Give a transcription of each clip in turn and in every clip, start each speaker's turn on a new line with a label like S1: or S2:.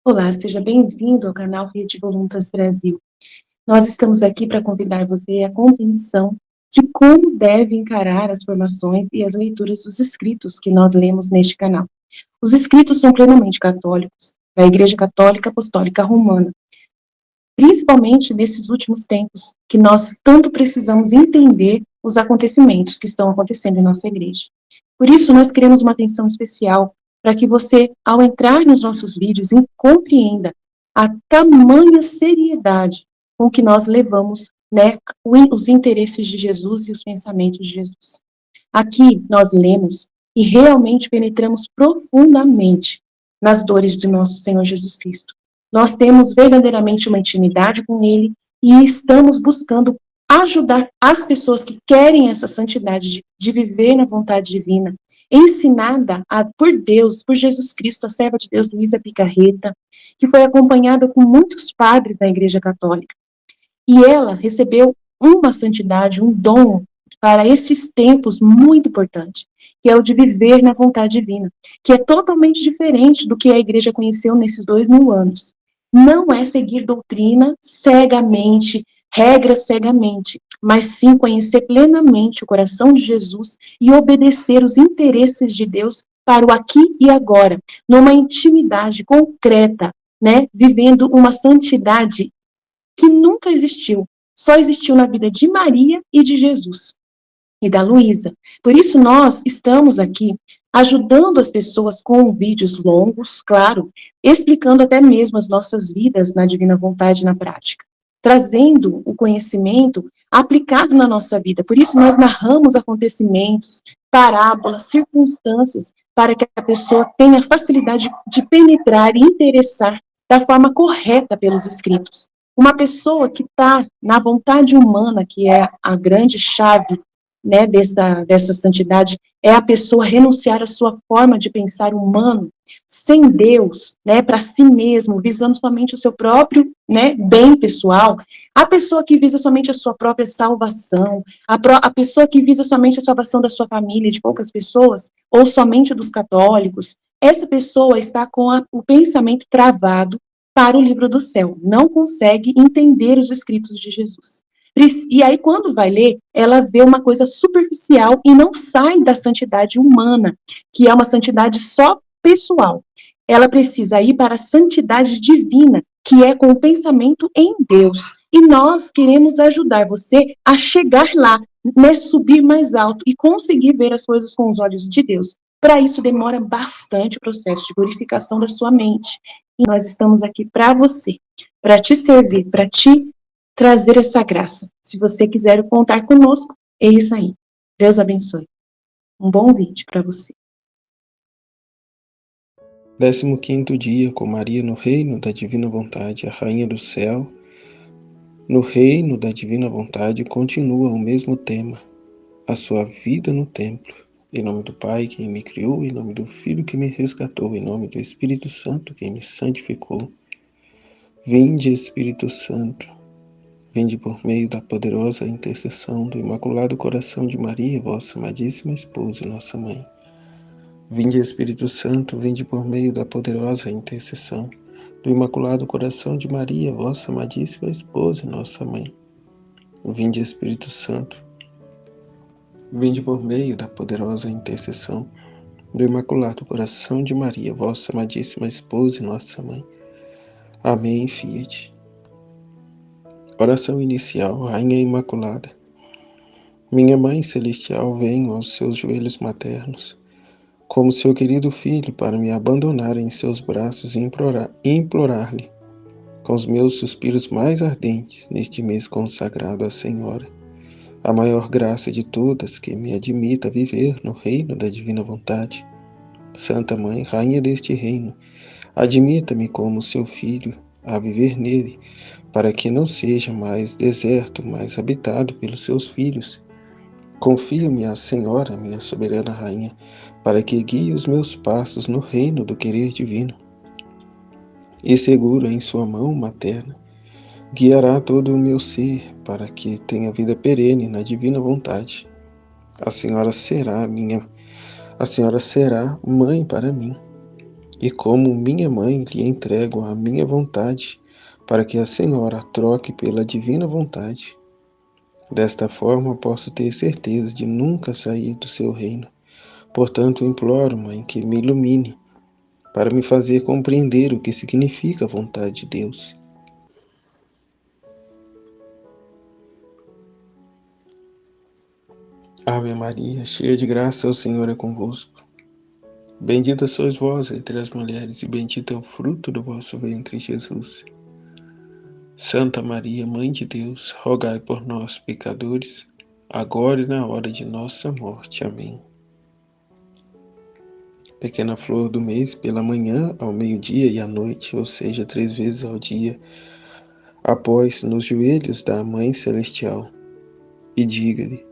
S1: Olá, seja bem-vindo ao canal Rede Voluntas Brasil. Nós estamos aqui para convidar você à compreensão de como deve encarar as formações e as leituras dos escritos que nós lemos neste canal. Os escritos são plenamente católicos, da Igreja Católica Apostólica Romana, principalmente nesses últimos tempos, que nós tanto precisamos entender os acontecimentos que estão acontecendo em nossa igreja. Por isso, nós queremos uma atenção especial para que você, ao entrar nos nossos vídeos, compreenda a tamanha seriedade com que nós levamos, né, os interesses de Jesus e os pensamentos de Jesus. Aqui nós lemos e realmente penetramos profundamente nas dores de nosso Senhor Jesus Cristo. Nós temos verdadeiramente uma intimidade com Ele e estamos buscando ajudar as pessoas que querem essa santidade de viver na vontade divina, ensinada por Deus, por Jesus Cristo, a serva de Deus, Luísa Picarreta, que foi acompanhada com muitos padres da Igreja Católica. E ela recebeu uma santidade, um dom para esses tempos muito importante, que é o de viver na vontade divina, que é totalmente diferente do que a igreja conheceu nesses 2000 anos. Não é seguir doutrina cegamente, regras cegamente, mas sim conhecer plenamente o coração de Jesus e obedecer os interesses de Deus para o aqui e agora, numa intimidade concreta, né, vivendo uma santidade que nunca existiu, só existiu na vida de Maria e de Jesus e da Luísa. Por isso nós estamos aqui ajudando as pessoas com vídeos longos, claro, explicando até mesmo as nossas vidas na divina vontade na prática, trazendo o conhecimento aplicado na nossa vida. Por isso nós narramos acontecimentos, parábolas, circunstâncias, para que a pessoa tenha facilidade de penetrar e interessar da forma correta pelos escritos. Uma pessoa que está na vontade humana, que é a grande chave, né, dessa santidade, é a pessoa renunciar à sua forma de pensar humano, sem Deus, né, para si mesmo, visando somente o seu próprio, né, bem pessoal. A pessoa que visa somente a sua própria salvação, a pessoa que visa somente a salvação da sua família, de poucas pessoas, ou somente dos católicos, essa pessoa está com o pensamento travado para o livro do céu, não consegue entender os escritos de Jesus. E aí, quando vai ler, ela vê uma coisa superficial e não sai da santidade humana, que é uma santidade só pessoal. Ela precisa ir para a santidade divina, que é com o pensamento em Deus. E nós queremos ajudar você a chegar lá, né, subir mais alto e conseguir ver as coisas com os olhos de Deus. Para isso, demora bastante o processo de purificação da sua mente. E nós estamos aqui para você, para te servir, para te trazer essa graça. Se você quiser contar conosco, é isso aí. Deus abençoe. Um bom vídeo para você.
S2: 15º dia com Maria no reino da divina vontade, a rainha do céu. No reino da divina vontade continua o mesmo tema, a sua vida no templo. Em nome do Pai, quem me criou, em nome do Filho que me resgatou, em nome do Espírito Santo, quem me santificou. Vinde, Espírito Santo, vinde por meio da poderosa intercessão do Imaculado Coração de Maria, vossa amadíssima esposa e nossa mãe. Vinde, Espírito Santo, vinde por meio da poderosa intercessão do Imaculado Coração de Maria, vossa amadíssima esposa e nossa mãe. Vinde, Espírito Santo, vinde por meio da poderosa intercessão do Imaculado Coração de Maria, vossa amadíssima esposa e nossa mãe. Amém, fiat. Oração inicial, Rainha Imaculada. Minha Mãe Celestial, venho aos seus joelhos maternos, como seu querido filho, para me abandonar em seus braços e implorar-lhe, com os meus suspiros mais ardentes, neste mês consagrado à Senhora, a maior graça de todas, que me admita viver no reino da divina vontade. Santa Mãe, Rainha deste reino, admita-me como seu filho a viver nele, para que não seja mais deserto, mas habitado pelos seus filhos. Confia-me a Senhora, minha soberana Rainha, para que guie os meus passos no reino do querer divino. E seguro em sua mão materna, guiará todo o meu ser, para que tenha vida perene na divina vontade. A senhora será mãe para mim, e como minha mãe lhe entrego a minha vontade, para que a senhora a troque pela divina vontade. Desta forma posso ter certeza de nunca sair do seu reino. Portanto, imploro, mãe, que me ilumine, para me fazer compreender o que significa a vontade de Deus. Ave Maria, cheia de graça, o Senhor é convosco. Bendita sois vós entre as mulheres, e bendito é o fruto do vosso ventre, Jesus. Santa Maria, Mãe de Deus, rogai por nós, pecadores, agora e na hora de nossa morte. Amém. Pequena flor do mês, pela manhã, ao meio-dia e à noite, ou seja, 3 vezes ao dia, após nos joelhos da Mãe Celestial, e diga-lhe: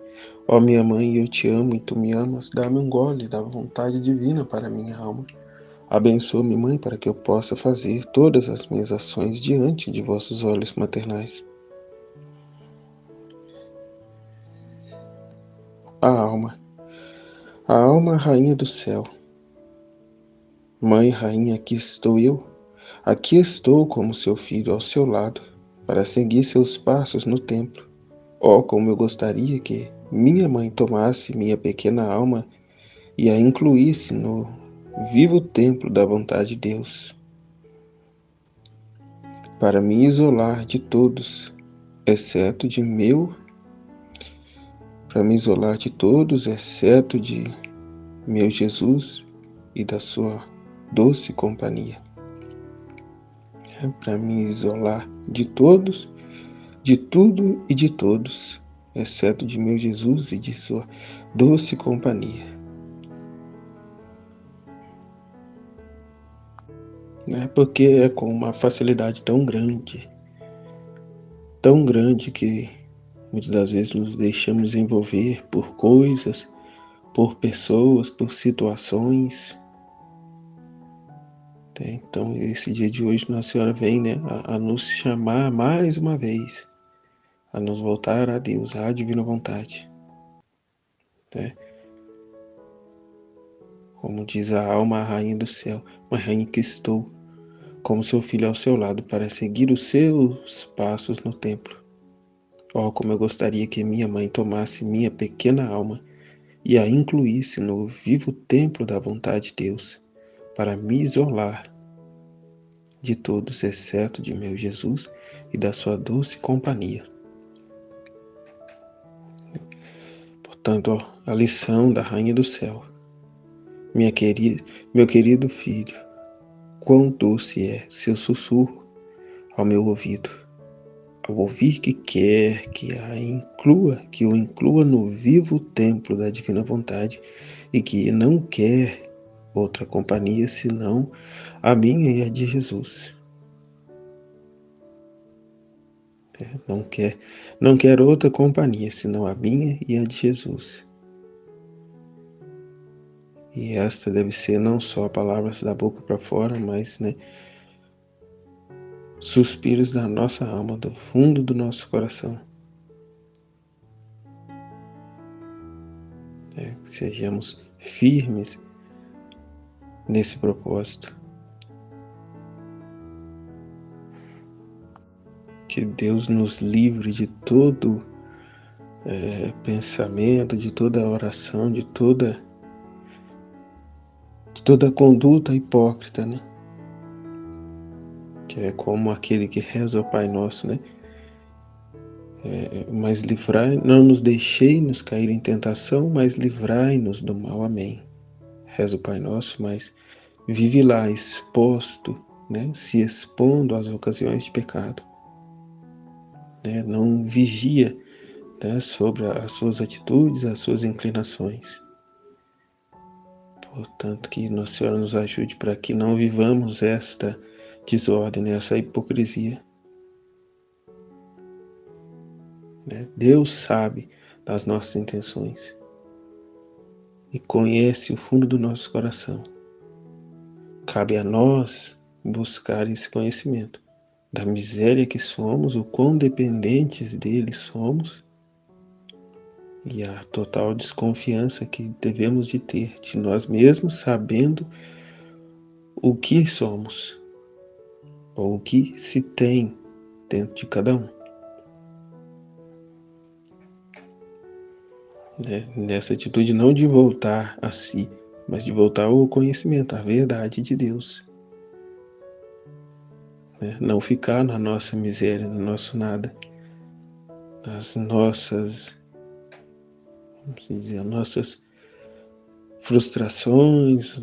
S2: ó minha mãe, eu te amo e tu me amas, dá-me um gole da vontade divina para minha alma. Abençoa-me, mãe, para que eu possa fazer todas as minhas ações diante de vossos olhos maternais. A alma. A alma, rainha do céu. Mãe, rainha, aqui estou eu. Aqui estou como seu filho ao seu lado, para seguir seus passos no templo. Oh, como eu gostaria que minha mãe tomasse minha pequena alma e a incluísse no vivo templo da vontade de Deus, para me isolar de todos, exceto de meu Jesus e da sua doce companhia. Para me isolar de todos, de tudo e de todos, exceto de meu Jesus e de sua doce companhia. Porque é com uma facilidade tão grande que muitas das vezes nos deixamos envolver por coisas, por pessoas, por situações. Então, esse dia de hoje, Nossa Senhora vem, a nos chamar mais uma vez, a nos voltar a Deus, à divina vontade. Como diz a alma, a rainha do céu, uma rainha que estou, como seu filho ao seu lado, para seguir os seus passos no templo. Oh, como eu gostaria que minha mãe tomasse minha pequena alma e a incluísse no vivo templo da vontade de Deus, para me isolar de todos, exceto de meu Jesus e da sua doce companhia. Portanto, a lição da Rainha do Céu. Meu querido filho, quão doce é seu sussurro ao meu ouvido, ao ouvir que quer que o inclua no vivo templo da divina vontade e que não quer outra companhia senão a minha e a de Jesus. Não quer outra companhia senão a minha e a de Jesus. E esta deve ser não só palavras da boca para fora, mas suspiros da nossa alma, do fundo do nosso coração. Que sejamos firmes nesse propósito. Que Deus nos livre de todo pensamento, de toda oração, de toda conduta hipócrita, que é como aquele que reza ao Pai Nosso, mas não nos deixei-nos cair em tentação, mas livrai-nos do mal. Amém. Reza o Pai Nosso, mas vive lá exposto, se expondo às ocasiões de pecado. Não vigia sobre as suas atitudes, as suas inclinações. Portanto, que Nossa Senhora nos ajude para que não vivamos esta desordem, essa hipocrisia. Deus sabe das nossas intenções e conhece o fundo do nosso coração. Cabe a nós buscar esse conhecimento da miséria que somos, o quão dependentes dele somos, e a total desconfiança que devemos de ter de nós mesmos, sabendo o que somos, ou o que se tem dentro de cada um. Nessa atitude não de voltar a si, mas de voltar ao conhecimento, à verdade de Deus. Não ficar na nossa miséria, no nosso nada, nas nossas, vamos dizer, nossas frustrações,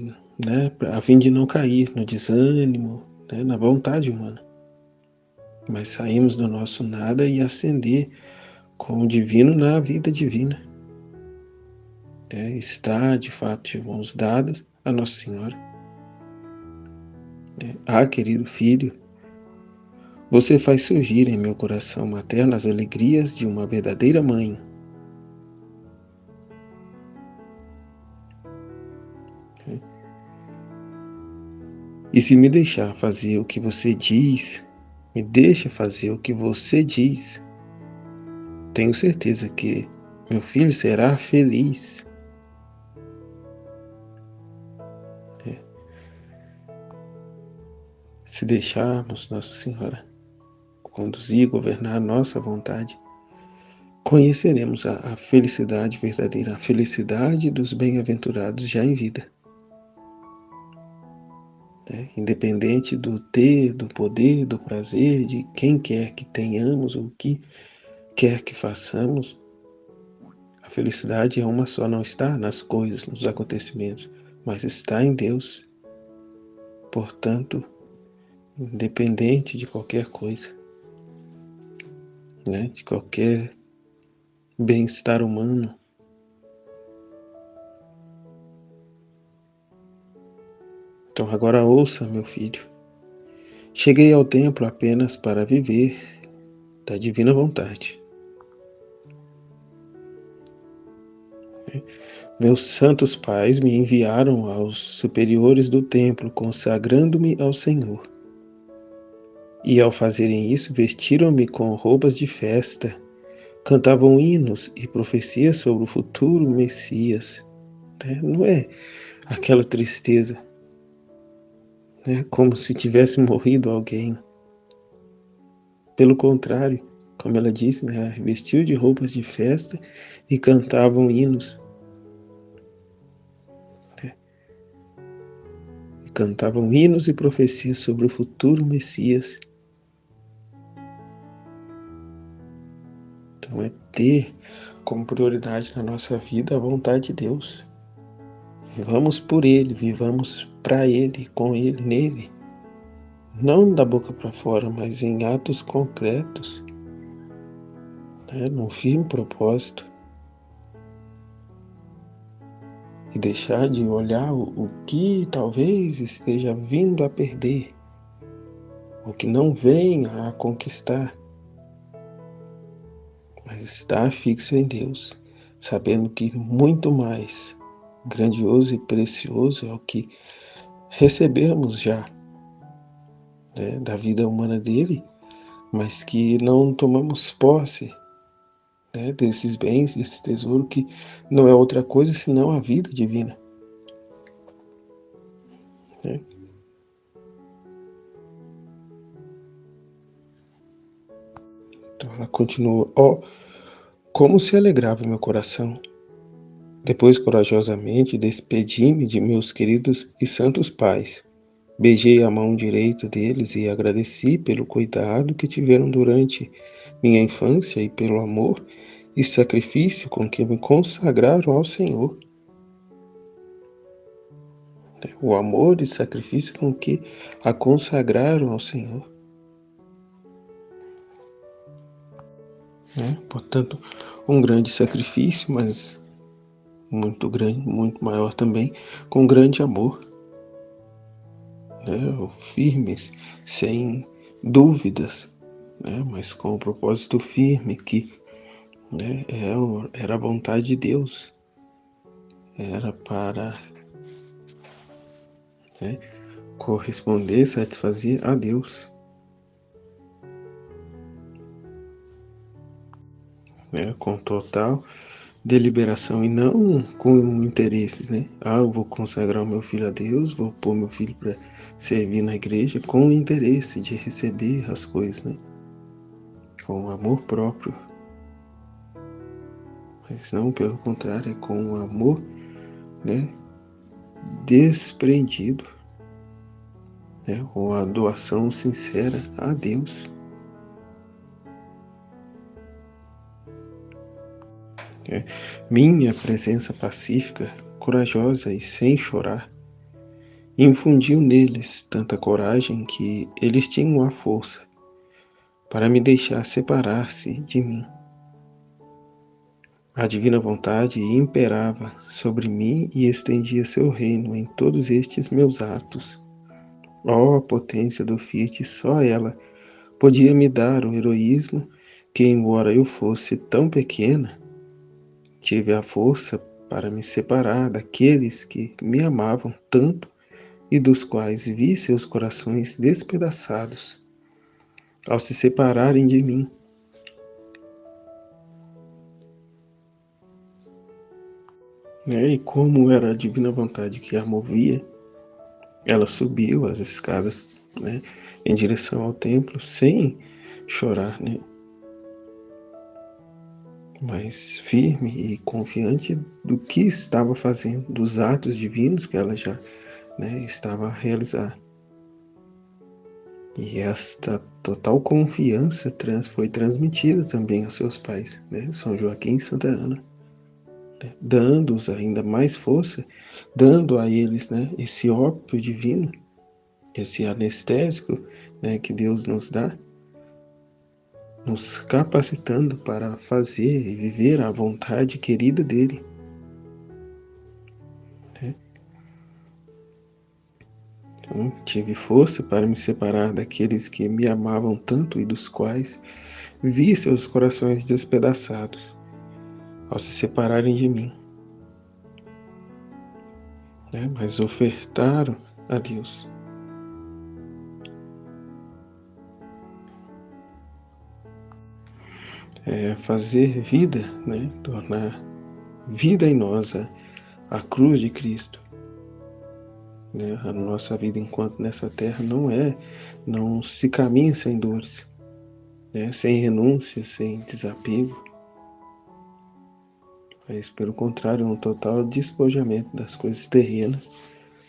S2: a fim de não cair no desânimo, na vontade humana. Mas saímos do nosso nada e ascender com o divino na vida divina. Está, de fato, de mãos dadas a Nossa Senhora. Querido filho, você faz surgir em meu coração materno as alegrias de uma verdadeira mãe. E se me deixar fazer o que você diz, me deixa fazer o que você diz, tenho certeza que meu filho será feliz. Se deixarmos Nossa Senhora conduzir e governar a nossa vontade, conheceremos a felicidade verdadeira, a felicidade dos bem-aventurados já em vida. Independente do ter, do poder, do prazer, de quem quer que tenhamos ou o que quer que façamos, a felicidade é uma só, não está nas coisas, nos acontecimentos, mas está em Deus. Portanto, independente de qualquer coisa, de qualquer bem-estar humano, então agora ouça, meu filho. Cheguei ao templo apenas para viver da divina vontade. Meus santos pais me enviaram aos superiores do templo, consagrando-me ao Senhor. E ao fazerem isso, vestiram-me com roupas de festa, cantavam hinos e profecias sobre o futuro Messias. Não é aquela tristeza, como se tivesse morrido alguém. Pelo contrário, como ela disse, vestiu de roupas de festa e cantavam hinos. Cantavam hinos e profecias sobre o futuro Messias. Então é ter como prioridade na nossa vida a vontade de Deus. Vivamos por Ele, vivamos para Ele, com Ele, nele. Não da boca para fora, mas em atos concretos, num firme propósito. E deixar de olhar o que talvez esteja vindo a perder, o que não venha a conquistar, mas estar fixo em Deus, sabendo que muito mais grandioso e precioso é o que recebemos já da vida humana dele, mas que não tomamos posse desses bens, desse tesouro que não é outra coisa senão a vida divina. Então ela continua: como se alegrava meu coração. Depois, corajosamente, despedi-me de meus queridos e santos pais. Beijei a mão direita deles e agradeci pelo cuidado que tiveram durante minha infância e pelo amor e sacrifício com que me consagraram ao Senhor. O amor e sacrifício com que a consagraram ao Senhor. Portanto, um grande sacrifício, mas muito grande, muito maior também, com grande amor. Firmes, sem dúvidas, mas com o propósito firme que era a vontade de Deus, era para corresponder, satisfazer a Deus. Com total deliberação e não com interesses, né? Ah, eu vou consagrar o meu filho a Deus, vou pôr meu filho para servir na igreja com o interesse de receber as coisas, né? Com amor próprio, mas não, pelo contrário, é com amor, né? Desprendido, né? Com a doação sincera a Deus. Né? Minha presença pacífica, corajosa e sem chorar infundiu neles tanta coragem que eles tinham a força para me deixar separar-se de mim. A divina vontade imperava sobre mim e estendia seu reino em todos estes meus atos. Ó, a potência do Fiat, só ela podia me dar o heroísmo que, embora eu fosse tão pequena, tive a força para me separar daqueles que me amavam tanto e dos quais vi seus corações despedaçados ao se separarem de mim. E como era a divina vontade que a movia, ela subiu as escadas, né, em direção ao templo sem chorar, né, mas firme e confiante do que estava fazendo, dos atos divinos que ela já, né, estava a realizar. E esta total confiança foi transmitida também aos seus pais, né, São Joaquim e Santa Ana, né, dando-os ainda mais força, dando a eles, né, esse ópio divino, esse anestésico, né, que Deus nos dá, nos capacitando para fazer e viver a vontade querida dele. Né? Então, tive força para me separar daqueles que me amavam tanto e dos quais vi seus corações despedaçados ao se separarem de mim. Né? Mas ofertaram a Deus. Fazer vida, né? Tornar vida em nós a cruz de Cristo. Né? A nossa vida enquanto nessa terra não se caminha sem dores, né? Sem renúncia, sem desapego, mas pelo contrário, um total despojamento das coisas terrenas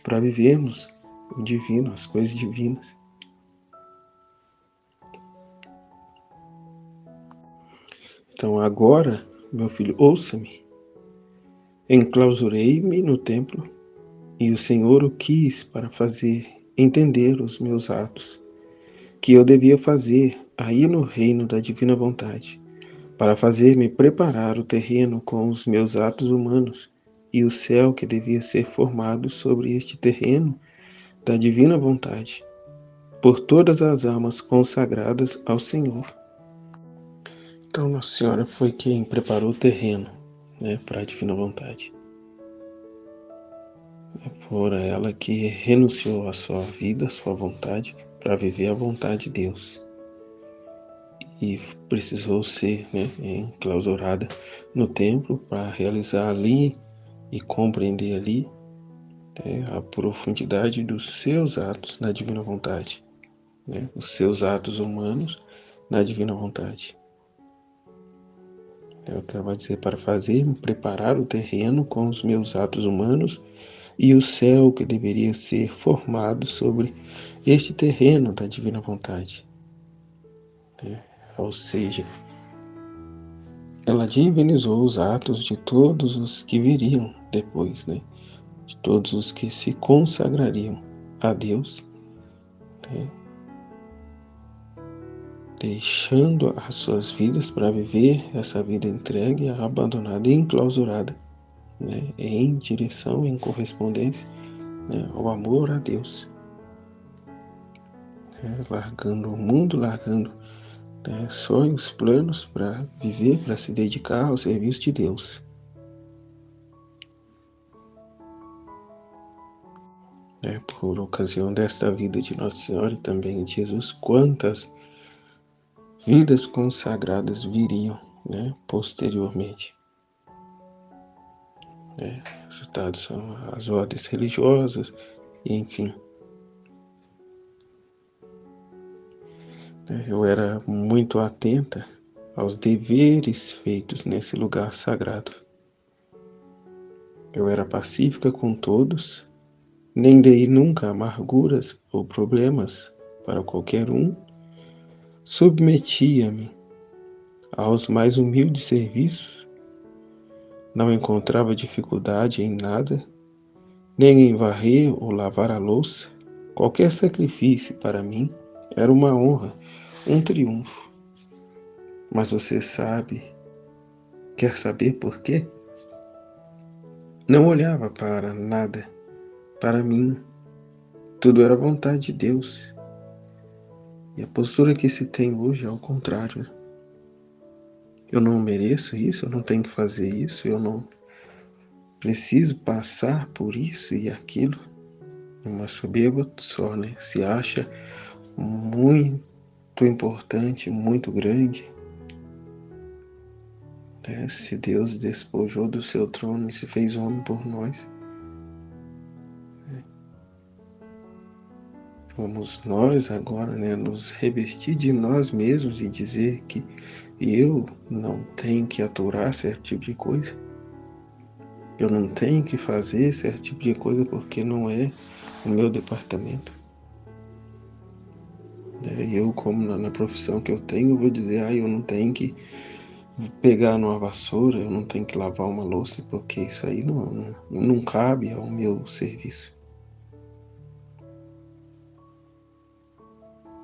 S2: para vivermos o divino, as coisas divinas. Então agora, meu filho, ouça-me. Enclausurei-me no templo e o Senhor o quis para fazer entender os meus atos, que eu devia fazer aí no reino da divina vontade, para fazer-me preparar o terreno com os meus atos humanos e o céu que devia ser formado sobre este terreno da divina vontade, por todas as almas consagradas ao Senhor. Então Nossa Senhora foi quem preparou o terreno, né, para a divina vontade. Foi ela que renunciou à sua vida, à sua vontade, para viver a vontade de Deus. E precisou ser, né, enclausurada no templo para realizar ali e compreender ali, né, a profundidade dos seus atos na divina vontade, né, os seus atos humanos na divina vontade. É o que ela vai dizer: para fazer-me preparar o terreno com os meus atos humanos e o céu que deveria ser formado sobre este terreno da divina vontade. Ou seja, ela divinizou os atos de todos os que viriam depois, né? De todos os que se consagrariam a Deus, né? Deixando as suas vidas para viver essa vida entregue, abandonada e enclausurada, né? Em direção, em correspondência, né, ao amor a Deus, né? Largando o mundo, largando, né, sonhos, planos para viver, para se dedicar ao serviço de Deus. Por ocasião desta vida de Nossa Senhora e também de Jesus, quantas vidas consagradas viriam, né, posteriormente. Resultados são as ordens religiosas, e enfim. Eu era muito atenta aos deveres feitos nesse lugar sagrado. Eu era pacífica com todos, nem dei nunca amarguras ou problemas para qualquer um, submetia-me aos mais humildes serviços, não encontrava dificuldade em nada, nem em varrer ou lavar a louça. Qualquer sacrifício para mim era uma honra, um triunfo. Mas você quer saber por quê? Não olhava para nada, para mim. Tudo era vontade de Deus. E a postura que se tem hoje é ao contrário. Eu não mereço isso, eu não tenho que fazer isso, eu não preciso passar por isso e aquilo. Uma soberba só, né? Se acha muito importante, muito grande. Se Deus despojou do seu trono e se fez homem por nós, vamos nós agora, né, nos revestir de nós mesmos e dizer que eu não tenho que aturar certo tipo de coisa. Eu não tenho que fazer certo tipo de coisa porque não é o meu departamento. Eu, como na profissão que eu tenho, eu vou dizer, eu não tenho que pegar numa vassoura, eu não tenho que lavar uma louça, porque isso aí não cabe ao meu serviço.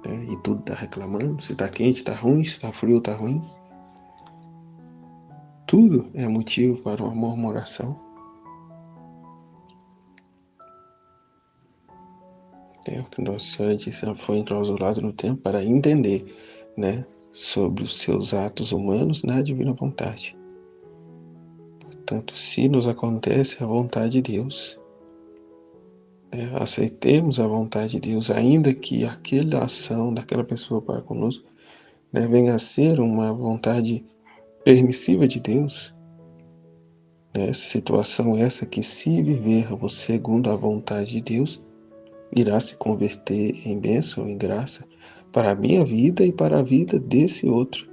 S2: E tudo tá reclamando, se tá quente, tá ruim, se tá frio, tá ruim. Tudo é motivo para uma murmuração. O que Nossa Senhora disse, ela foi enclausurada no tempo para entender, né, sobre os seus atos humanos na divina vontade. Portanto, se nos acontece a vontade de Deus, aceitemos a vontade de Deus, ainda que aquela ação daquela pessoa para conosco venha a ser uma vontade permissiva de Deus. Situação essa que, se vivermos segundo a vontade de Deus, irá se converter em bênção, em graça, para a minha vida e para a vida desse outro.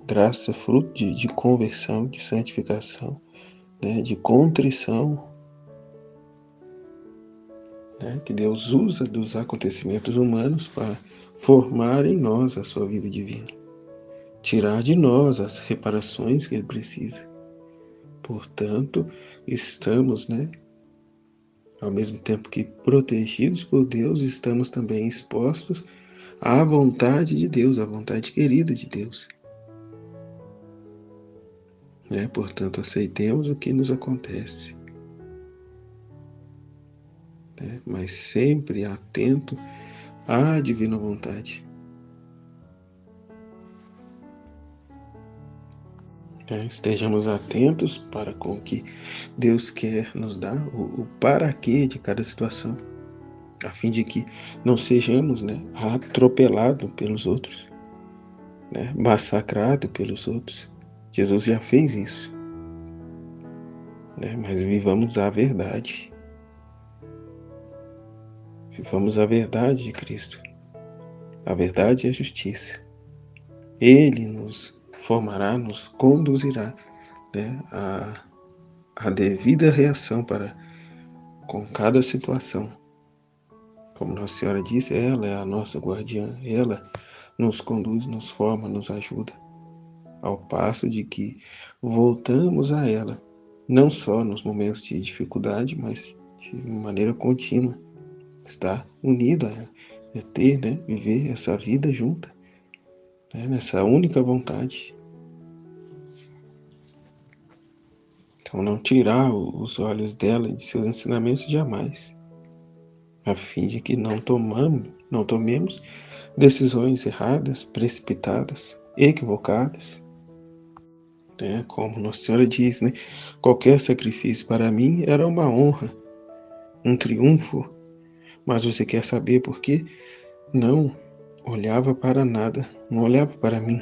S2: Graça, fruto de conversão, de santificação, de contrição, que Deus usa dos acontecimentos humanos para formar em nós a sua vida divina, tirar de nós as reparações que Ele precisa. Portanto, estamos, ao mesmo tempo que protegidos por Deus, estamos também expostos à vontade de Deus, à vontade querida de Deus. Portanto, aceitemos o que nos acontece, mas sempre atento à divina vontade. Estejamos atentos para com o que Deus quer nos dar, o para quê de cada situação, a fim de que não sejamos atropelados pelos outros, massacrados pelos outros. Jesus já fez isso, mas vivamos a verdade. Vivamos a verdade de Cristo. A verdade é a justiça. Ele nos formará, nos conduzirá a devida reação para com cada situação. Como Nossa Senhora disse, ela é a nossa guardiã, ela nos conduz, nos forma, nos ajuda, ao passo de que voltamos a ela, não só nos momentos de dificuldade, mas de maneira contínua, estar unido a ela, ter, viver essa vida junta, nessa única vontade. Então, não tirar os olhos dela de seus ensinamentos jamais, a fim de que não tomemos decisões erradas, precipitadas, equivocadas. Como Nossa Senhora diz, qualquer sacrifício para mim era uma honra, um triunfo. Mas você quer saber por quê? Não olhava para nada, não olhava para mim.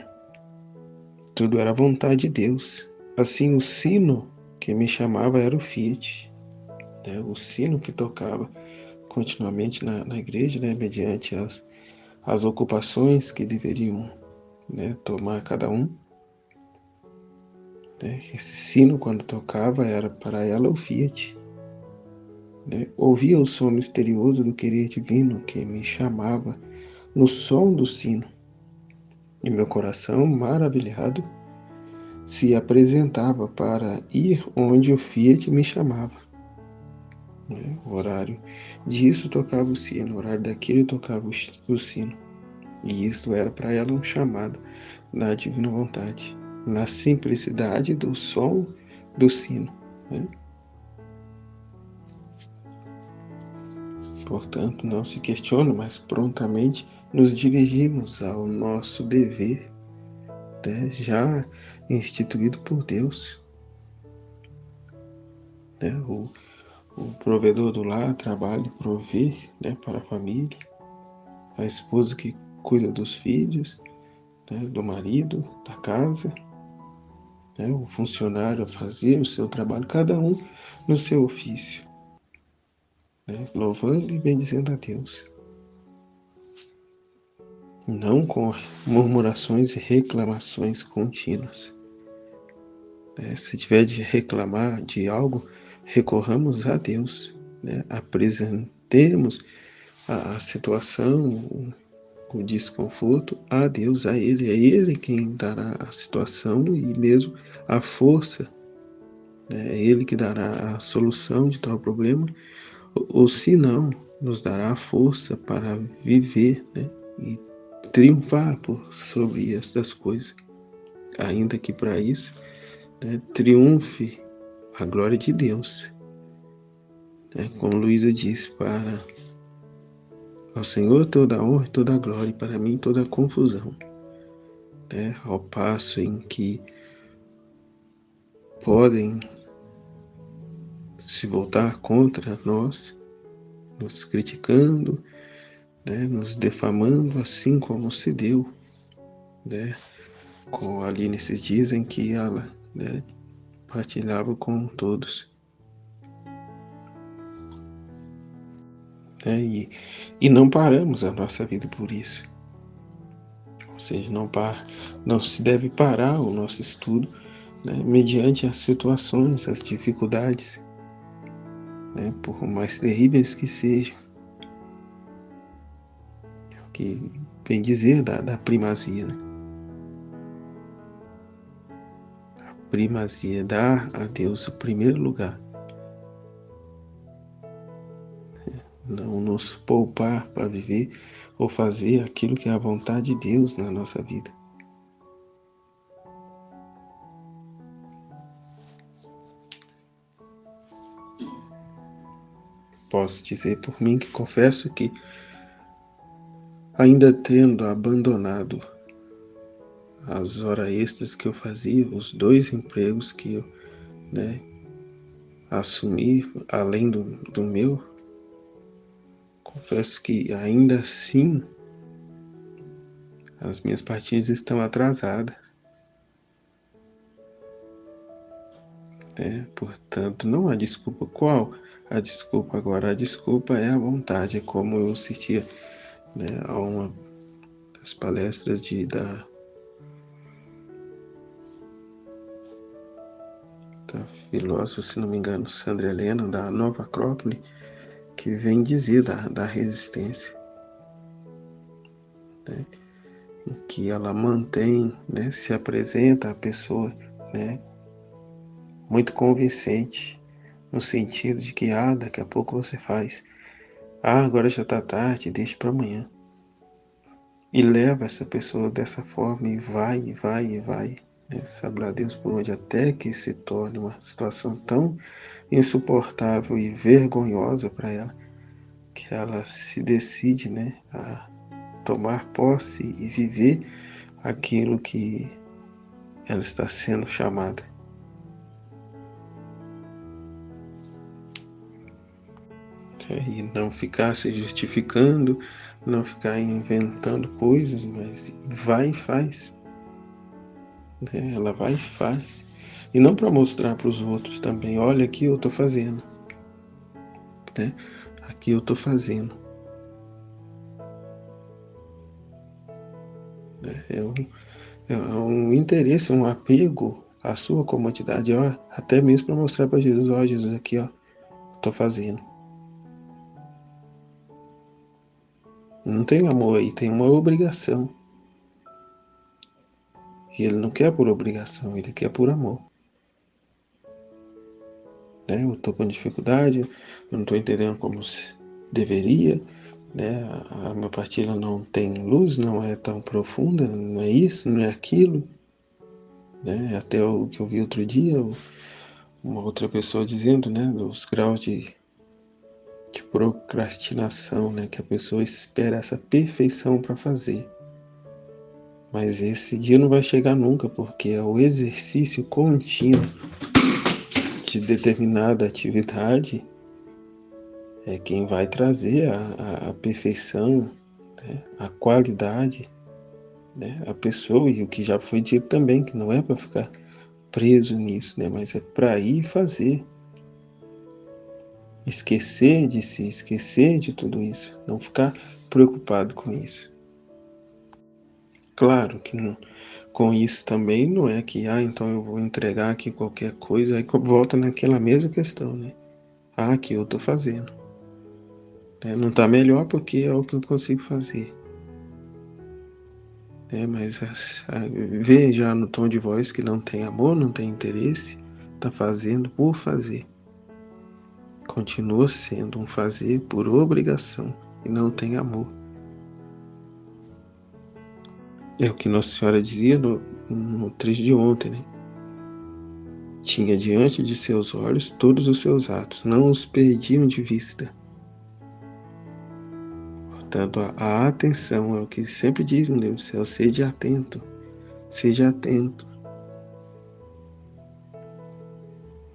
S2: Tudo era vontade de Deus. Assim, o sino que me chamava era o Fiat, né? O sino que tocava continuamente na igreja, né? Mediante as ocupações que deveriam, né, tomar cada um. Né? Esse sino, quando tocava, era para ela o Fiat. Né? Ouvia o som misterioso do querer divino que me chamava no som do sino. E meu coração, maravilhado, se apresentava para ir onde o Fiat me chamava. Né? O horário disso tocava o sino, o horário daquele tocava o sino. E isto era para ela um chamado da divina vontade, na simplicidade do som do sino. Né? Portanto, não se questiona, mas prontamente nos dirigimos ao nosso dever, né, já instituído por Deus. Né? O provedor do lar trabalha e provê, né, para a família, a esposa que cuida dos filhos, né, do marido, da casa, né, o funcionário a fazer o seu trabalho, cada um no seu ofício, né, louvando e bendizendo a Deus. Não com murmurações e reclamações contínuas. Se tiver de reclamar de algo, recorramos a Deus, né? Apresentemos a situação, o desconforto a Deus, a Ele. É Ele quem dará a situação e mesmo a força. Né? É Ele que dará a solução de tal problema, ou se não, nos dará a força para viver, né? E triunfar por sobre estas coisas, ainda que para isso, né, triunfe a glória de Deus. Né? Como Luísa disse, para ao Senhor toda a honra e toda a glória, e para mim toda a confusão. Né? Ao passo em que podem se voltar contra nós, nos criticando, né, nos defamando, assim como se deu, né, ali nesses dias em que ela, né, partilhava com todos. Né, e não paramos a nossa vida por isso. Ou seja, não se deve parar o nosso estudo, né, mediante as situações, as dificuldades, né, por mais terríveis que sejam. O que vem dizer da primazia, né? A primazia, dar a Deus o primeiro lugar. Não nos poupar para viver ou fazer aquilo que é a vontade de Deus na nossa vida. Posso dizer por mim que confesso que, ainda tendo abandonado as horas extras que eu fazia, os 2 empregos que eu, né, assumi, além do meu, confesso que ainda assim as minhas partidas estão atrasadas. Né? Portanto, não há desculpa. Qual a desculpa agora? A desculpa é a vontade, como eu assistia, né, a uma das palestras da filósofa, se não me engano, Sandra Helena, da Nova Acrópole, que vem dizer da resistência, né, em que ela mantém, né, se apresenta a pessoa, né, muito convincente, no sentido de que, daqui a pouco você faz, agora já está tarde, deixa para amanhã. E leva essa pessoa dessa forma e vai, e vai, e vai. Né? Sabe lá Deus por onde, até que se torne uma situação tão insuportável e vergonhosa para ela, que ela se decide, né, a tomar posse e viver aquilo que ela está sendo chamada. E não ficar se justificando, não ficar inventando coisas, mas vai e faz. Ela vai e faz. E não para mostrar para os outros também, olha aqui eu estou fazendo, né? Aqui eu estou fazendo. É um interesse, um apego à sua comodidade, ó, até mesmo para mostrar para Jesus, ó, Jesus, aqui, ó, estou fazendo. Não tem amor aí, tem uma obrigação. E ele não quer por obrigação, ele quer por amor. Né? Eu estou com dificuldade, eu não estou entendendo como deveria, né? A minha partilha não tem luz, não é tão profunda, não é isso, não é aquilo. Né? Até o que eu vi outro dia, uma outra pessoa dizendo, né, dos graus de procrastinação, né, que a pessoa espera essa perfeição para fazer. Mas esse dia não vai chegar nunca, porque é o exercício contínuo de determinada atividade é quem vai trazer a perfeição, né, a qualidade, né, a pessoa, e o que já foi dito também, que não é para ficar preso nisso, né, mas é para ir fazer. Esquecer de si, esquecer de tudo isso, não ficar preocupado com isso. Claro que não, com isso também não é que, então eu vou entregar aqui qualquer coisa, aí volta naquela mesma questão, né? Que eu tô fazendo. Não tá melhor porque é o que eu consigo fazer. Mas vê já no tom de voz que não tem amor, não tem interesse, tá fazendo por fazer. Continua sendo um fazer por obrigação e não tem amor. É o que Nossa Senhora dizia no trecho de ontem, né? Tinha diante de seus olhos todos os seus atos, não os perdiam de vista. Portanto, a atenção é o que sempre diz no livro do céu, seja atento, seja atento.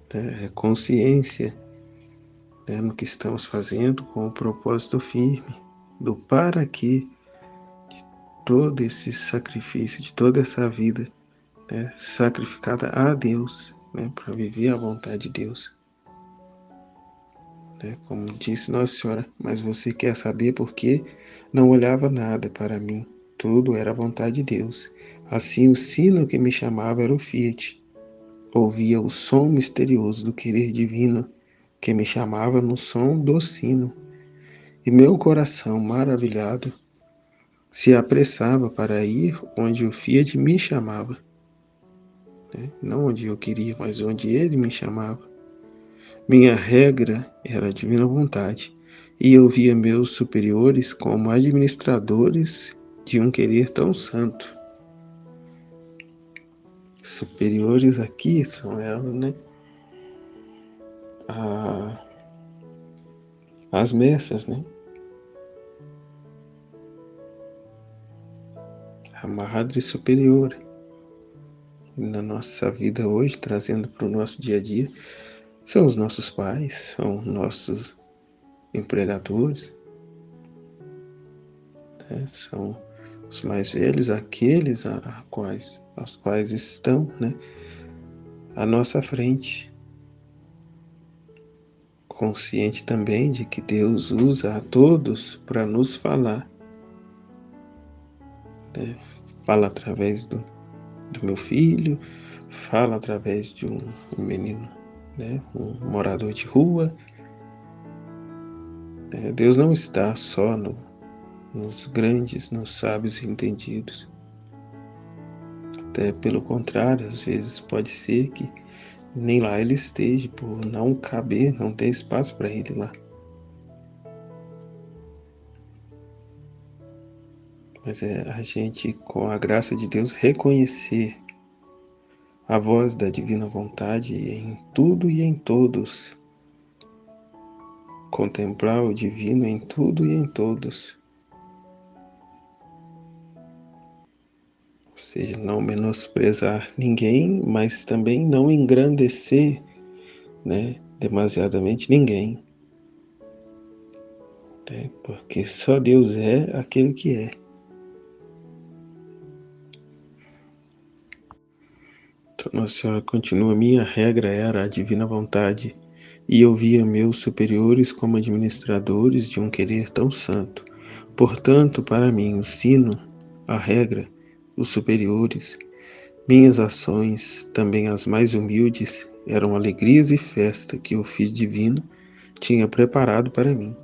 S2: É consciência, né, no que estamos fazendo com o propósito firme, do para quê, de todo esse sacrifício, de toda essa vida, né, sacrificada a Deus, né, para viver a vontade de Deus. Como disse Nossa Senhora, mas você quer saber por que não olhava nada para mim? Tudo era a vontade de Deus. Assim o sino que me chamava era o Fiat. Ouvia o som misterioso do querer divino que me chamava no som do sino. E meu coração maravilhado se apressava para ir onde o Fiat me chamava. Não onde eu queria, mas onde ele me chamava. Minha regra era a divina vontade, e eu via meus superiores como administradores de um querer tão santo. Superiores aqui são elas, né? As messas, né? A Madre Superior. Na nossa vida hoje, trazendo para o nosso dia a dia, são os nossos pais, são nossos empregadores, né? São os mais velhos, aqueles aos quais estão, né, à nossa frente. Consciente também de que Deus usa a todos para nos falar. Né? Fala através do meu filho, fala através de um menino, né, um morador de rua. Deus não está só nos grandes, nos sábios e entendidos. Até pelo contrário, às vezes pode ser que nem lá ele esteja, por não caber, não ter espaço para ele lá. Mas é a gente, com a graça de Deus, reconhecer a voz da divina vontade em tudo e em todos. Contemplar o divino em tudo e em todos. Ou seja, não menosprezar ninguém, mas também não engrandecer, né, demasiadamente ninguém. Porque só Deus é aquele que é. Então, Nossa Senhora continua: minha regra era a divina vontade, e eu via meus superiores como administradores de um querer tão santo. Portanto, para mim, o sino, a regra, os superiores, minhas ações, também as mais humildes, eram alegrias e festa que o Filho Divino tinha preparado para mim.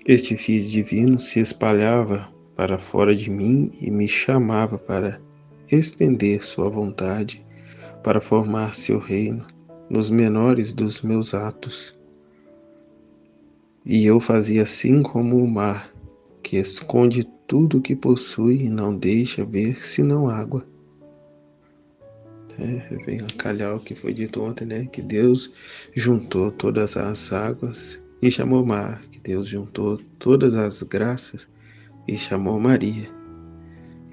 S2: Este Filho Divino se espalhava para fora de mim e me chamava para estender sua vontade, para formar seu reino nos menores dos meus atos. E eu fazia assim como o mar, que esconde tudo o que possui e não deixa ver senão água. Vem a calhar o que foi dito ontem, né? Que Deus juntou todas as águas e chamou mar, que Deus juntou todas as graças e chamou Maria.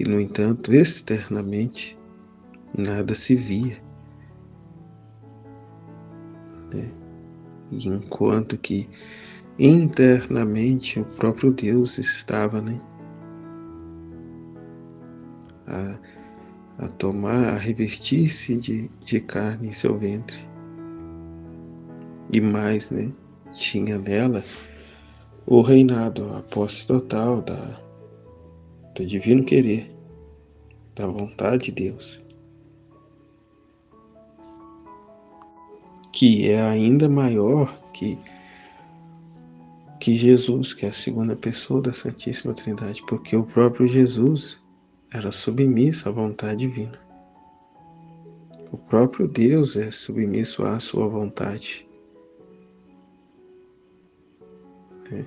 S2: E, no entanto, externamente, nada se via, né? E enquanto que internamente o próprio Deus estava, né, a tomar, a revestir-se de carne em seu ventre. E mais, né, tinha nela o reinado, a posse total do divino querer, da vontade de Deus, que é ainda maior que Jesus, que é a segunda pessoa da Santíssima Trindade, porque o próprio Jesus era submisso à vontade divina. O próprio Deus é submisso à sua vontade. Né?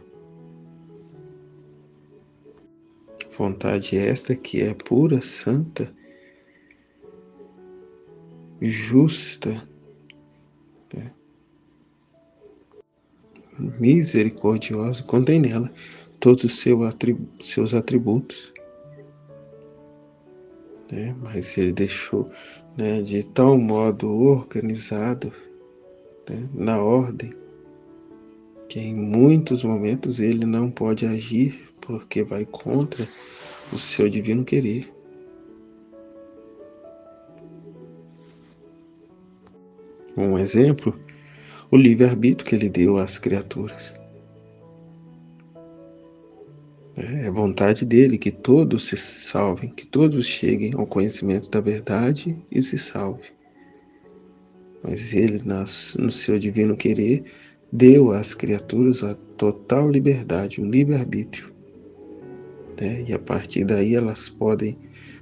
S2: Vontade esta que é pura, santa, justa, né? Misericordiosa, contém nela todos os seus atributos. Né? Mas ele deixou, né, de tal modo organizado, né, na ordem, que em muitos momentos ele não pode agir porque vai contra o seu divino querer. Um exemplo, o livre-arbítrio que ele deu às criaturas. É vontade dele que todos se salvem, que todos cheguem ao conhecimento da verdade e se salvem. Mas ele, no seu divino querer, deu às criaturas a total liberdade, o livre-arbítrio. Né? E a partir daí elas podem,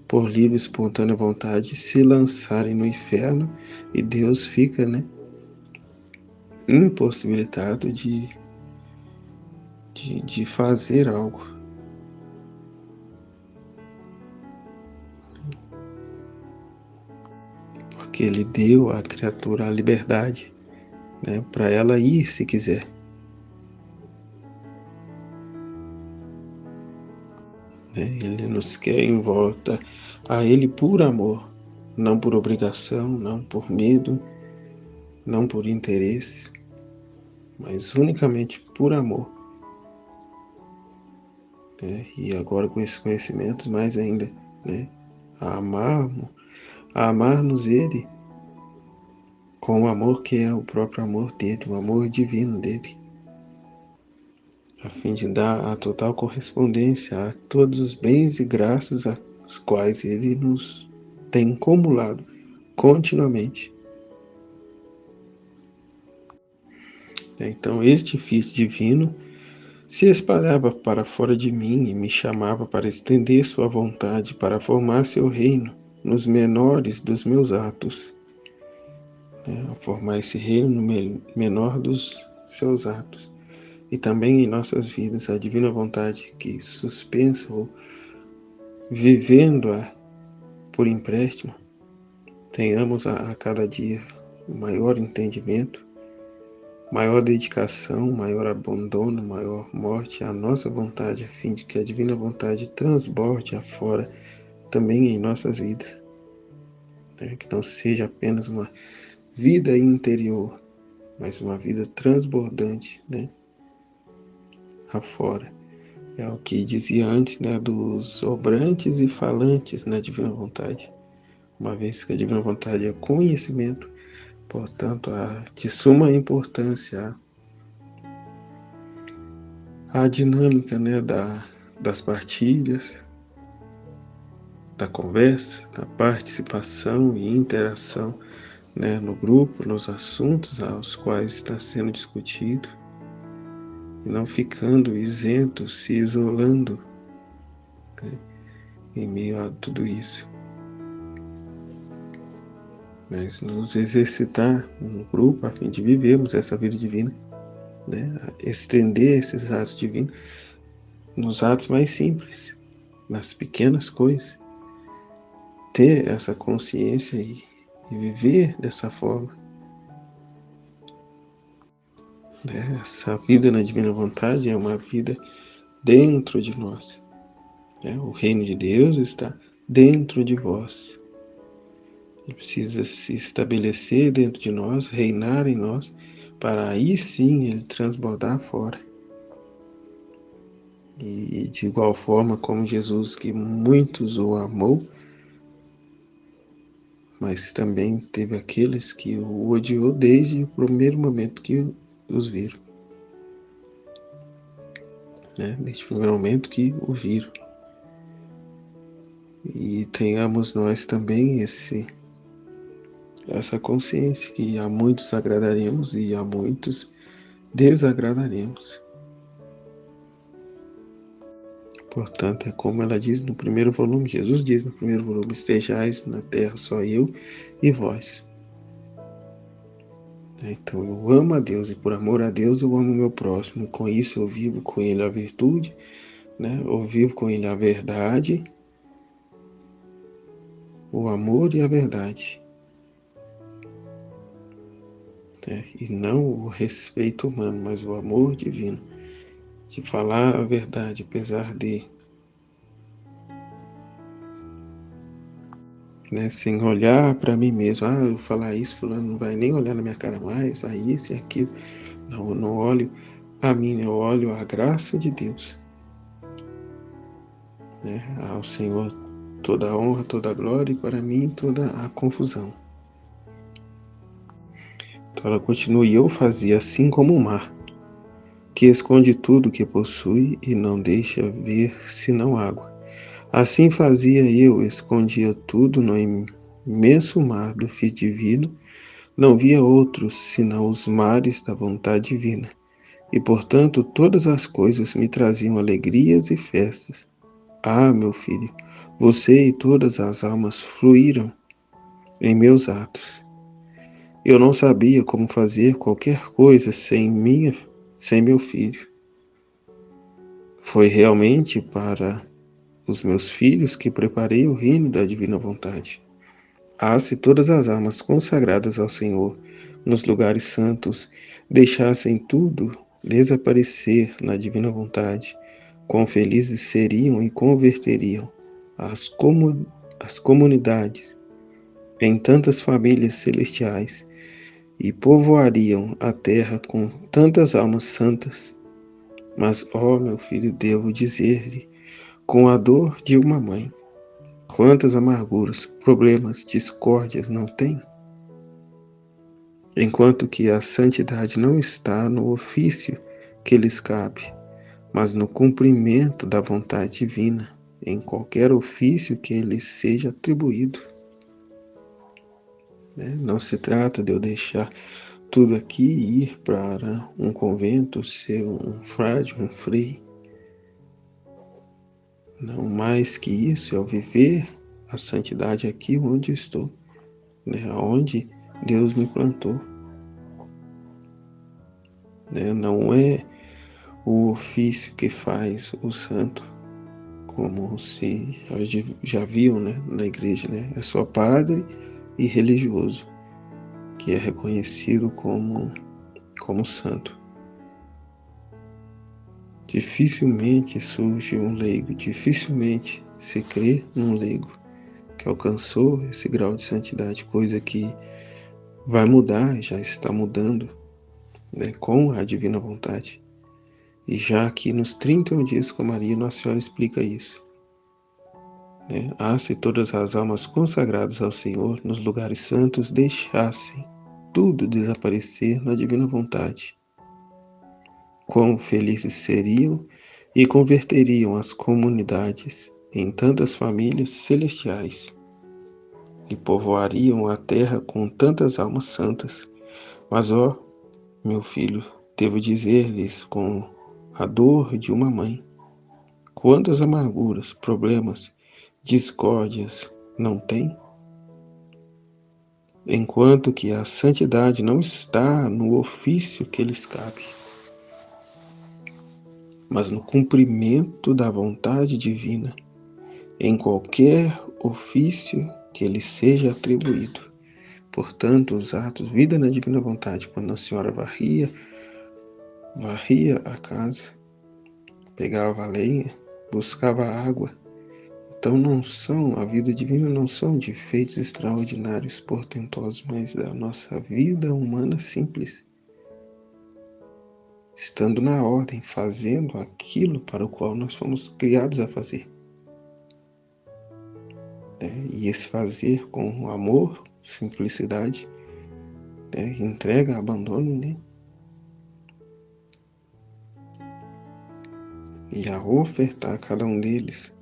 S2: por livre e espontânea vontade, se lançarem no inferno e Deus fica, né, impossibilitado de fazer algo. Porque ele deu à criatura a liberdade, né, para ela ir se quiser. Né? Ele nos quer em volta a ele por amor, não por obrigação, não por medo, não por interesse, mas unicamente por amor. Né? E agora com esses conhecimentos mais ainda, né, a amar-nos ele com o amor que é o próprio amor dele, o amor divino dele, a fim de dar a total correspondência a todos os bens e graças aos quais ele nos tem acumulado continuamente. Então este Filho Divino se espalhava para fora de mim e me chamava para estender sua vontade, para formar seu reino nos menores dos meus atos. A formar esse reino no menor dos seus atos. E também em nossas vidas, a divina vontade que suspensa ou vivendo-a por empréstimo, tenhamos a cada dia o maior entendimento, maior dedicação, maior abandono, maior morte à nossa vontade, a fim de que a divina vontade transborde afora também em nossas vidas. Né? Que não seja apenas uma vida interior, mas uma vida transbordante, né, afora. É o que dizia antes, né, dos obrantes e falantes na divina vontade. uma vez que a divina vontade é conhecimento, portanto, de suma importância a dinâmica, né, das partilhas, da conversa, da participação e interação, né, no grupo, nos assuntos aos quais está sendo discutido, e não ficando isento, se isolando, né, em meio a tudo isso. Mas nos exercitar no grupo a fim de vivermos essa vida divina, né, estender esses atos divinos nos atos mais simples, nas pequenas coisas, ter essa consciência e viver dessa forma, né? Essa vida na divina vontade é uma vida dentro de nós, né? O reino de Deus está dentro de vós. Ele precisa se estabelecer dentro de nós, reinar em nós, para aí sim ele transbordar fora. E de igual forma como Jesus, que muitos o amou, mas também teve aqueles que o odiou desde o primeiro momento que os viram, né? Desde o primeiro momento que o viram. E tenhamos nós também essa consciência que a muitos agradaremos e a muitos desagradaremos. Portanto, é como ela diz no primeiro volume, Jesus diz no primeiro volume: estejais na terra só eu e vós. Então eu amo a Deus e por amor a Deus eu amo o meu próximo. Com isso eu vivo com ele a virtude, né? Eu vivo com ele a verdade, o amor e a verdade, né? E não o respeito humano, mas o amor divino, de falar a verdade apesar de, né? Sem olhar para mim mesmo. Eu falar isso, fulano não vai nem olhar na minha cara mais, vai isso e aquilo. Não, eu não olho a mim, eu olho a graça de Deus, né? Ao Senhor toda a honra, toda a glória e para mim toda a confusão. Então ela continua: e eu fazia assim como o mar, que esconde tudo o que possui e não deixa ver senão água. Assim fazia eu, escondia tudo no imenso mar do Filho Divino, não via outros senão os mares da vontade divina. E portanto todas as coisas me traziam alegrias e festas. Meu filho, você e todas as almas fluíram em meus atos. Eu não sabia como fazer qualquer coisa sem meu filho. Foi realmente para os meus filhos que preparei o reino da divina vontade. Se todas as almas consagradas ao Senhor nos lugares santos deixassem tudo desaparecer na divina vontade, quão felizes seriam e converteriam as comunidades em tantas famílias celestiais e povoariam a terra com tantas almas santas. Mas, meu filho, devo dizer-lhe, com a dor de uma mãe, quantas amarguras, problemas, discórdias não tem? Enquanto que a santidade não está no ofício que lhes cabe, mas no cumprimento da vontade divina, em qualquer ofício que lhes seja atribuído. Não se trata de eu deixar tudo aqui e ir para um convento, ser um frade, um frei. Não mais que isso, é eu viver a santidade aqui onde estou, né? Onde Deus me plantou. Não é o ofício que faz o santo, como se já viam, né, na igreja, né? É só padre e religioso que é reconhecido como santo. Dificilmente surge um leigo, dificilmente se crê num leigo que alcançou esse grau de santidade, coisa que vai mudar, já está mudando, né, com a divina vontade. E já aqui nos 31 dias com Maria, Nossa Senhora explica isso. né? Se todas as almas consagradas ao Senhor nos lugares santos deixassem tudo desaparecer na divina vontade, quão felizes seriam e converteriam as comunidades em tantas famílias celestiais e povoariam a terra com tantas almas santas. Mas, ó, meu filho, devo dizer-lhes com a dor de uma mãe, quantas amarguras, problemas, discórdias não tem? Enquanto que a santidade não está no ofício que lhes cabe, mas no cumprimento da vontade divina, em qualquer ofício que lhe seja atribuído. Portanto, os atos, vida na divina vontade, quando a senhora varria a casa, pegava a lenha, buscava água. Então a vida divina não são de feitos extraordinários, portentosos, mas da nossa vida humana simples, estando na ordem, fazendo aquilo para o qual nós fomos criados a fazer. E esse fazer com amor, simplicidade, entrega, abandono, né? E a ofertar a cada um deles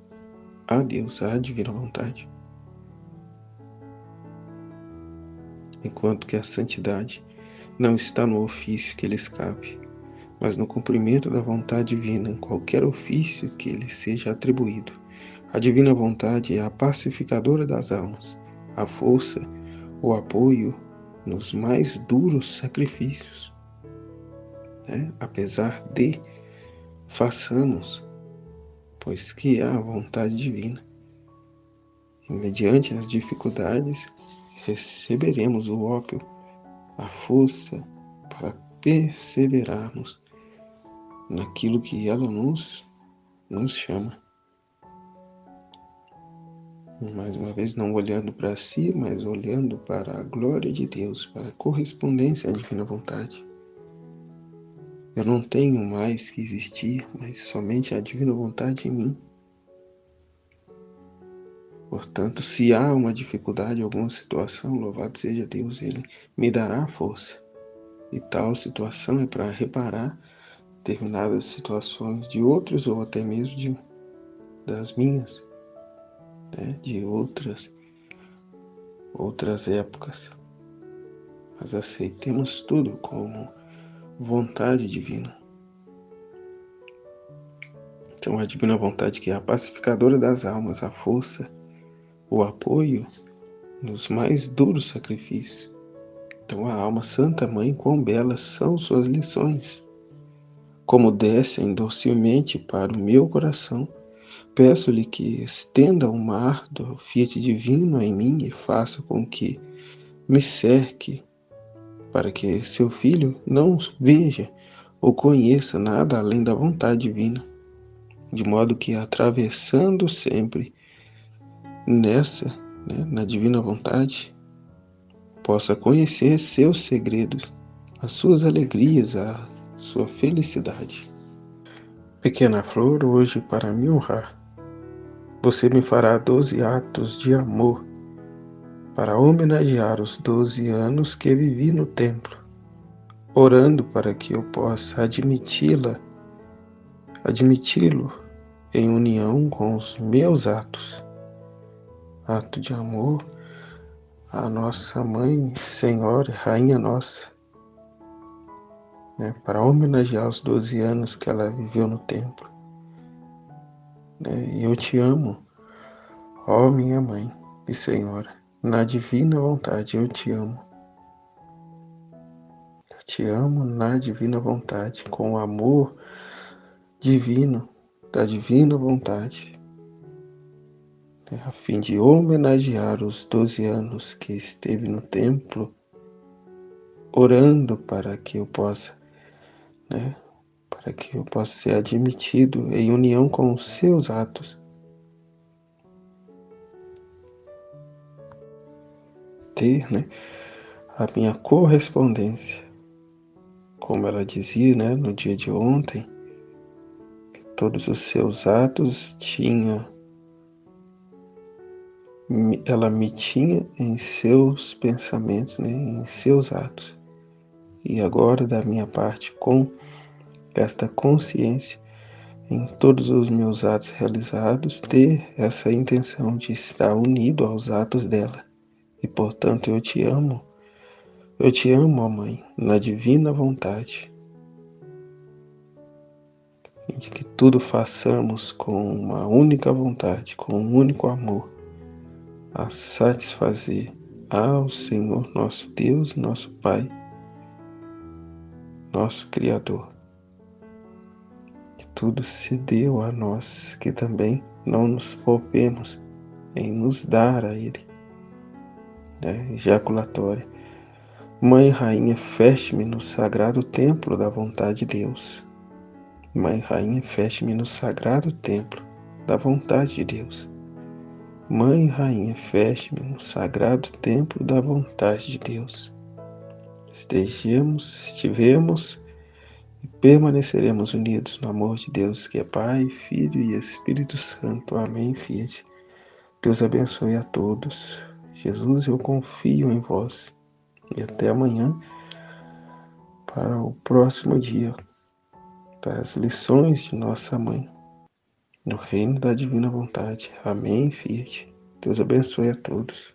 S2: a Deus, a divina vontade. Enquanto que a santidade não está no ofício que lhes cabe, mas no cumprimento da vontade divina em qualquer ofício que lhe seja atribuído. A divina vontade é a pacificadora das almas, a força, o apoio nos mais duros sacrifícios. Apesar de façamos, pois que há a vontade divina. E mediante as dificuldades, receberemos o ópio, a força para perseverarmos naquilo que ela nos chama. Mais uma vez, não olhando para si, mas olhando para a glória de Deus, para a correspondência à divina vontade. Eu não tenho mais que existir, mas somente a divina vontade em mim. Portanto, se há uma dificuldade, alguma situação, louvado seja Deus, Ele me dará força. E tal situação é para reparar determinadas situações de outros ou até mesmo das minhas, de outras épocas. Mas aceitemos tudo como vontade divina. Então, a divina vontade, que é a pacificadora das almas, a força, o apoio nos mais duros sacrifícios. Então, a alma Santa Mãe, quão belas são suas lições, como descem docilmente para o meu coração. Peço-lhe que estenda o mar do fiat divino em mim e faça com que me cerque, para que seu filho não veja ou conheça nada além da vontade divina, de modo que, atravessando sempre nessa, na divina vontade, possa conhecer seus segredos, as suas alegrias, a sua felicidade. Pequena flor, hoje para me honrar, você me fará 12 atos de amor para homenagear os 12 anos que vivi no templo, orando para que eu possa admiti-lo em união com os meus atos. Ato de amor à nossa Mãe, Senhora, Rainha Nossa, para homenagear os 12 anos que ela viveu no templo. Eu te amo, ó minha Mãe e Senhora, na divina vontade eu te amo. Eu te amo na divina vontade, com o amor divino, da divina vontade, a fim de homenagear os 12 anos que esteve no templo, orando para que eu possa, para que eu possa ser admitido em união com os seus atos. Ter, a minha correspondência, como ela dizia, no dia de ontem, que todos os seus atos tinham ela me tinha em seus pensamentos, né, em seus atos. E agora, da minha parte, com esta consciência, em todos os meus atos realizados, ter essa intenção de estar unido aos atos dela. E, portanto, eu te amo, ó Mãe, na divina vontade, e de que tudo façamos com uma única vontade, com um único amor, a satisfazer ao Senhor nosso Deus, nosso Pai, nosso Criador. Que tudo se deu a nós, que também não nos poupemos em nos dar a Ele. Ejaculatória. Mãe Rainha, feche-me no sagrado templo da vontade de Deus. Mãe Rainha, feche-me no sagrado templo da vontade de Deus. Mãe Rainha, feche-me no sagrado templo da vontade de Deus. Estivemos e permaneceremos unidos no amor de Deus, que é Pai, Filho e Espírito Santo. Amém, Fiat. Deus abençoe a todos. Jesus, eu confio em vós. E até amanhã para o próximo dia das lições de Nossa Mãe, no reino da Divina Vontade. Amém, Fiat. Deus abençoe a todos.